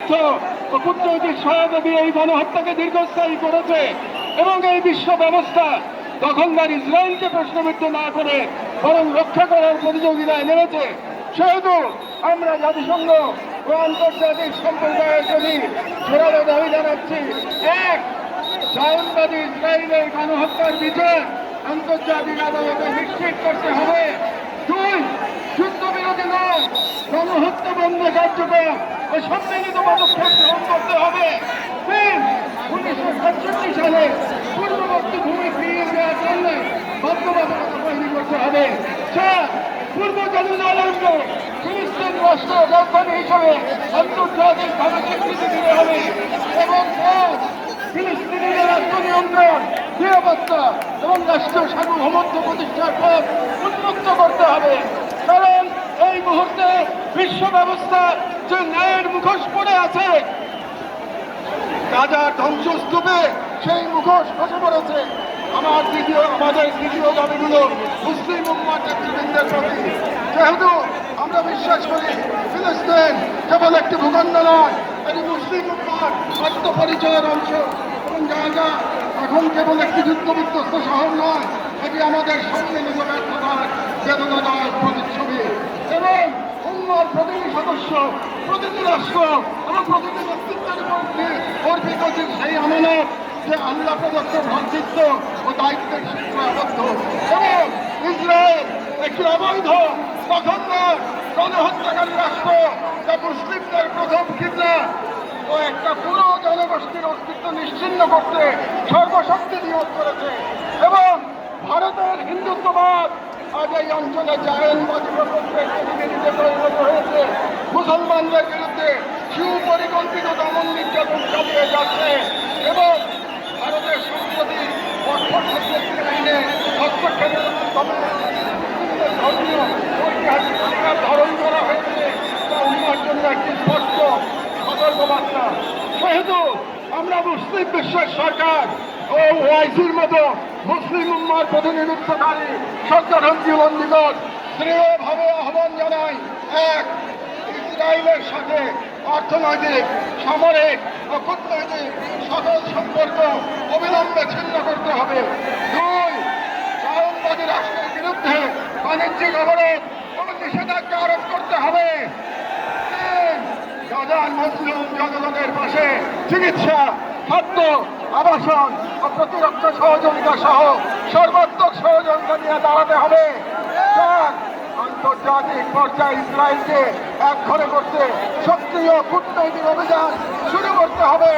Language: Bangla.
অর্থ ও কূটনৈতিক সহায়তা দিয়ে এই গণহত্যাকে দীর্ঘস্থায়ী করেছে এবং এই বিশ্ব ব্যবস্থা দখলদার ইসরায়েলকে প্রশ্নবিদ্ধ না করে বরং রক্ষা করার প্রতিযোগিতায় নেমেছে। সেহেতু আমরা জাতিসংঘ ও আন্তর্জাতিক সম্প্রদায়ের প্রতি জোরালো দাবি জানাচ্ছি, এক, জায়নবাদী ইসরায়েলের গণহত্যার বিচার আন্তর্জাতিক আদালতে নিশ্চিত করতে হবে। দুই, যুদ্ধবিরতি নয়, গণহত্যা বন্ধে কার্যকর ও সম্মিলিত পদক্ষেপ গ্রহণ করতে হবে। তিন, 1967 সালে পূর্ববর্তী ভূমি ফিরিয়ে দেওয়ার জন্য বাধ্যবাধকতা তৈরি করতে হবে। চার, পূর্ব জেরুজালেমকে ফিলিস্তিন রাষ্ট্র রাজধানী হিসেবে আন্তর্জাতিকভাবে স্বীকৃতি দিতে হবে। এবং পাঁচ, ফিলিস্তিনিদের রাষ্ট্র নিয়ন্ত্রণ, নিরাপত্তা এবং রাষ্ট্রীয় সার্বভৌমত্ব প্রতিষ্ঠার পথ উন্মুক্ত করতে হবে। কারণ এই মুহূর্তে বিশ্ব ব্যবস্থা যে ন্যায়ের মুখোশ পড়ে আছে, গাজার ধ্বংসস্তূপে সেই মুখোশ খসে পড়েছে। আমাদের দ্বিতীয় দাবিগুলো মুসলিম উম্মার নেতৃবৃন্দের প্রতি। যেহেতু আমরা বিশ্বাস করি ফিলিস্তিন কেবল একটি ভূখণ্ড নয়, এটি মুসলিম উম্মার আত্মপরিচয়ের অংশ এবং গাজা এখন কেবল একটি যুদ্ধবিধ্বস্ত শহর নয়, এটি আমাদের সম্মিলিত ব্যর্থতার বেদনাদায়ক প্রতিচ্ছবি। এবং উম্মার প্রতিটি সদস্য, প্রতিটি রাষ্ট্র এবং প্রতিটি নেতৃত্বের মধ্যে অর্পিত সেই আমানত যে আল্লাহ প্রদত্ত ভ্রাতৃত্ব ও দায়িত্বের সূত্রে আবদ্ধ। এবং ইসরায়েল একটি অবৈধ দখলদার গণহত্যাকারী রাষ্ট্র, যা মুসলিমদের প্রথম কিবলা ও একটা পুরো জনগোষ্ঠীর অস্তিত্ব নিশ্চিহ্ন করতে সর্বশক্তি নিয়োগ করেছে। এবং ভারতের হিন্দুত্ববাদ আজ এই অঞ্চলে জায়নবাদী প্রকল্পের প্রতিনিধিতে পরিণত হয়েছে। মুসলমানদের বিরুদ্ধে সুপরিকল্পিত দমন নির্যাতন চালিয়ে যাচ্ছে এবং ভারতের সম্প্রতি আইনে হস্তক্ষেপের মাধ্যমে ধর্মীয় ঐতিহাসিক অধিকার ধারণ করা হয়েছে, তা উন্নয়নের জন্য একটি স্পষ্ট সতর্কবার্তা। সেহেতু আমরা মুসলিম বিশ্বের সরকার ও ওআইসির মতো মুসলিম উম্মার প্রতিনিধিত্বকারী সংগঠন জীবন নিকট দৃঢ়ভাবে আহ্বান জানাই, এক, ইসরায়েলের সাথে অর্থনৈতিক, সামরিক ও কূটনৈতিক সকল সম্পর্ক অবিলম্বে ছিন্ন করতে হবে। দুই, জায়নবাদী রাষ্ট্রের বিরুদ্ধে বাণিজ্যিক অবরোধ ও নিষেধাজ্ঞা আরোপ করতে হবে। তিন, গাজার মুসলিম জনগণের পাশে চিকিৎসা, খাদ্য, আবাসন ও প্রতিরক্ষা সহযোগিতা সহ সর্বাত্মক সহযোগিতা নিয়ে দাঁড়াতে হবে। চার, আন্তর্জাতিক পর্যায়ে ইসরায়েলকে একঘরে করতে সক্রিয় কূটনৈতিক অভিযান শুরু করতে হবে।